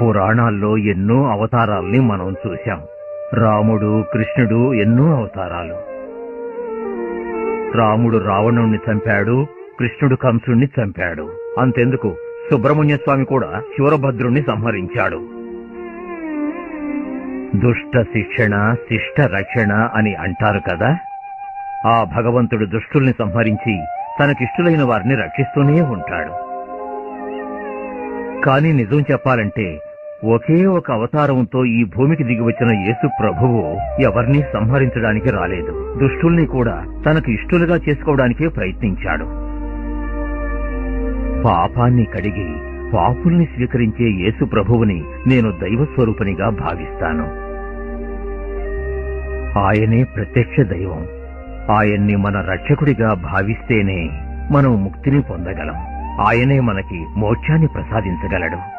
పురాణాల్లో ఎన్నో అవతారాల్ని మనం చూశాం. రాముడు, కృష్ణుడు ఎన్నో అవతారాలు. రాముడు రావణుణ్ణి చంపాడు, కృష్ణుడు కంసుణ్ణి చంపాడు. అంతెందుకు, సుబ్రహ్మణ్య స్వామి కూడా శూరభద్రుణ్ణి సంహరించాడు. దుష్ట శిక్షణ, శిష్ట రక్షణ అని అంటారు కదా. ఆ భగవంతుడు దుష్టుల్ని సంహరించి తనకిష్టులైన వారిని రక్షిస్తూనే ఉంటాడు. కాని నిజం చెప్పాలంటే ఒకే ఒక అవతారంతో ఈ భూమికి దిగివచ్చిన యేసు ప్రభువు ఎవరినీ సంహరించడానికి రాలేదు. దుష్టుల్ని కూడా తనకు ఇష్టులుగా చేసుకోవడానికే ప్రయత్నించాడు. పాపాన్ని కడిగి పాపుల్ని స్వీకరించే యేసు ప్రభువుని నేను దైవస్వరూపునిగా భావిస్తాను. ఆయనే ప్రత్యక్ష దైవం. ఆయన్ని మన రక్షకుడిగా భావిస్తేనే మనం ముక్తిని పొందగలం. ఆయనే మనకి మోక్షాన్ని ప్రసాదించగలడు.